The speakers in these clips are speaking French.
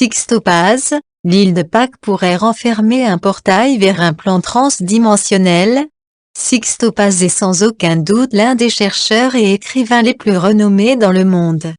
Sixtopase, l'île de Pâques pourrait renfermer un portail vers un plan transdimensionnel. Sixtopase est sans aucun doute l'un des chercheurs et écrivains les plus renommés dans le monde.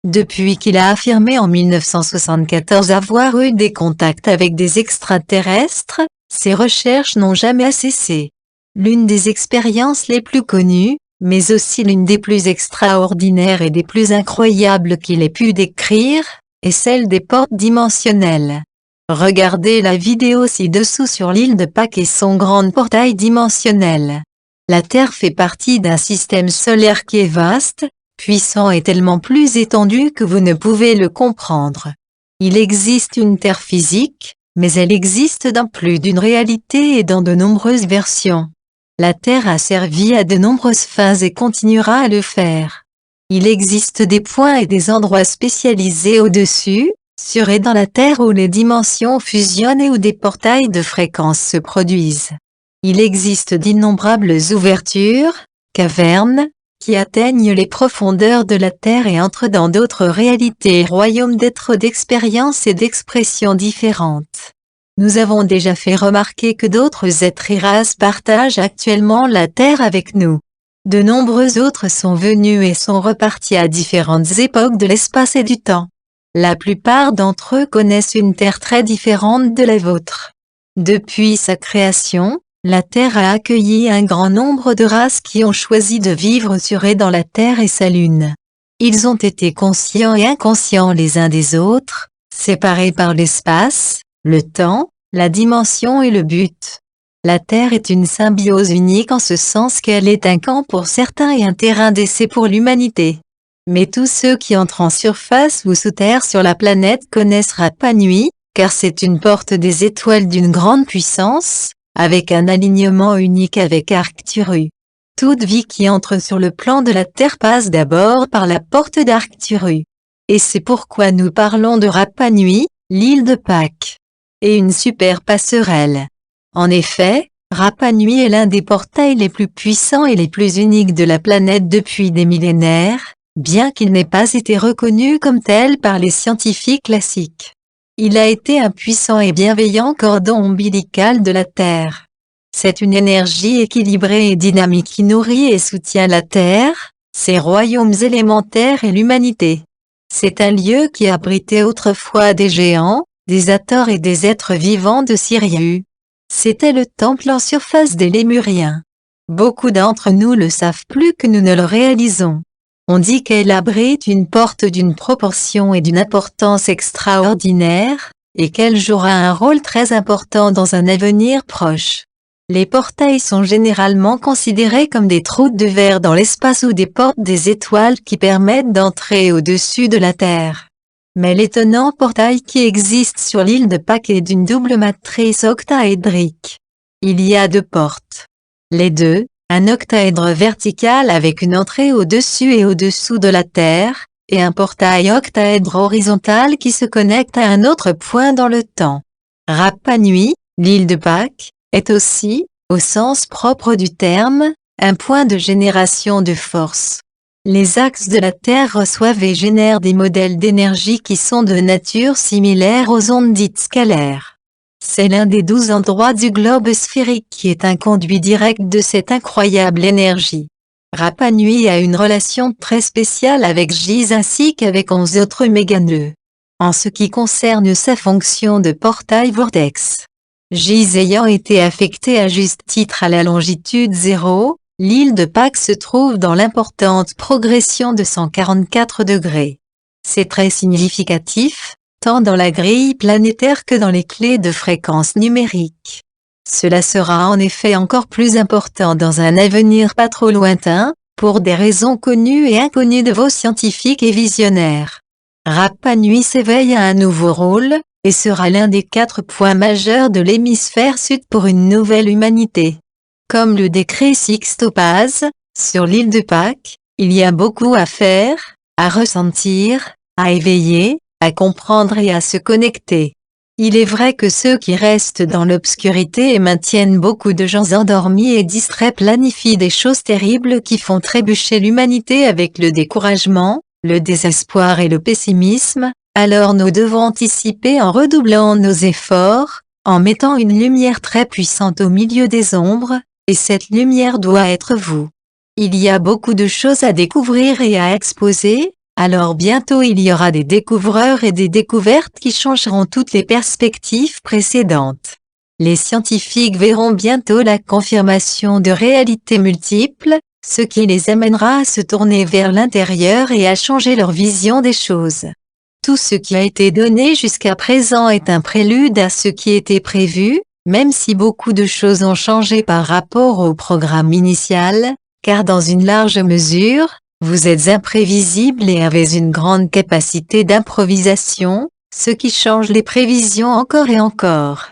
Depuis qu'il a affirmé en 1974 avoir eu des contacts avec des extraterrestres, ses recherches n'ont jamais cessé. L'une des expériences les plus connues, mais aussi l'une des plus extraordinaires et des plus incroyables qu'il ait pu décrire, est celle des portes dimensionnelles. Regardez la vidéo ci-dessous sur l'île de Pâques et son grand portail dimensionnel. La Terre fait partie d'un système solaire qui est vaste, puissant et tellement plus étendu que vous ne pouvez le comprendre. Il existe une Terre physique, mais elle existe dans plus d'une réalité et dans de nombreuses versions. La Terre a servi à de nombreuses fins et continuera à le faire. Il existe des points et des endroits spécialisés au-dessus, sur et dans la Terre où les dimensions fusionnent et où des portails de fréquences se produisent. Il existe d'innombrables ouvertures, cavernes, qui atteignent les profondeurs de la Terre et entrent dans d'autres réalités et royaumes d'êtres d'expériences et d'expressions différentes. Nous avons déjà fait remarquer que d'autres êtres et races partagent actuellement la Terre avec nous. De nombreux autres sont venus et sont repartis à différentes époques de l'espace et du temps. La plupart d'entre eux connaissent une Terre très différente de la vôtre. Depuis sa création, la Terre a accueilli un grand nombre de races qui ont choisi de vivre sur et dans la Terre et sa Lune. Ils ont été conscients et inconscients les uns des autres, séparés par l'espace, le temps, la dimension et le but. La Terre est une symbiose unique en ce sens qu'elle est un camp pour certains et un terrain d'essai pour l'humanité. Mais tous ceux qui entrent en surface ou sous terre sur la planète connaissent Rapa Nui, car c'est une porte des étoiles d'une grande puissance, avec un alignement unique avec Arcturu. Toute vie qui entre sur le plan de la Terre passe d'abord par la porte d'Arcturu. Et c'est pourquoi nous parlons de Rapa Nui, l'île de Pâques. Et une super passerelle. En effet, Rapa Nui est l'un des portails les plus puissants et les plus uniques de la planète depuis des millénaires, bien qu'il n'ait pas été reconnu comme tel par les scientifiques classiques. Il a été un puissant et bienveillant cordon ombilical de la Terre. C'est une énergie équilibrée et dynamique qui nourrit et soutient la Terre, ses royaumes élémentaires et l'humanité. C'est un lieu qui abritait autrefois des géants, des Hathors et des êtres vivants de Sirius. C'était le temple en surface des Lémuriens. Beaucoup d'entre nous le savent plus que nous ne le réalisons. On dit qu'elle abrite une porte d'une proportion et d'une importance extraordinaire, et qu'elle jouera un rôle très important dans un avenir proche. Les portails sont généralement considérés comme des trous de verre dans l'espace ou des portes des étoiles qui permettent d'entrer au-dessus de la Terre. Mais l'étonnant portail qui existe sur l'île de Pâques est d'une double matrice octaédrique. Il y a deux portes. Les deux, un octaèdre vertical avec une entrée au-dessus et au-dessous de la Terre, et un portail octaèdre horizontal qui se connecte à un autre point dans le temps. Rapa Nui, l'île de Pâques, est aussi, au sens propre du terme, un point de génération de force. Les axes de la Terre reçoivent et génèrent des modèles d'énergie qui sont de nature similaire aux ondes dites scalaires. C'est l'un des 12 endroits du globe sphérique qui est un conduit direct de cette incroyable énergie. Rapa Nui a une relation très spéciale avec Gize ainsi qu'avec 11 autres méganeux. En ce qui concerne sa fonction de portail vortex, Gize ayant été affecté à juste titre à la longitude 0, l'île de Pâques se trouve dans l'importante progression de 144 degrés. C'est très significatif, tant dans la grille planétaire que dans les clés de fréquence numérique. Cela sera en effet encore plus important dans un avenir pas trop lointain, pour des raisons connues et inconnues de vos scientifiques et visionnaires. Rapa Nui s'éveille à un nouveau rôle, et sera l'un des 4 points majeurs de l'hémisphère sud pour une nouvelle humanité. Comme le décrit Sixtopase, sur l'île de Pâques, il y a beaucoup à faire, à ressentir, à éveiller, à comprendre et à se connecter. Il est vrai que ceux qui restent dans l'obscurité et maintiennent beaucoup de gens endormis et distraits planifient des choses terribles qui font trébucher l'humanité avec le découragement, le désespoir et le pessimisme, Alors nous devons anticiper en redoublant nos efforts, en mettant une lumière très puissante au milieu des ombres, et cette lumière doit être vous. Il y a beaucoup de choses à découvrir et à exposer, alors bientôt il y aura des découvreurs et des découvertes qui changeront toutes les perspectives précédentes. Les scientifiques verront bientôt la confirmation de réalités multiples, ce qui les amènera à se tourner vers l'intérieur et à changer leur vision des choses. Tout ce qui a été donné jusqu'à présent est un prélude à ce qui était prévu, même si beaucoup de choses ont changé par rapport au programme initial, car dans une large mesure, vous êtes imprévisible et avez une grande capacité d'improvisation, ce qui change les prévisions encore et encore.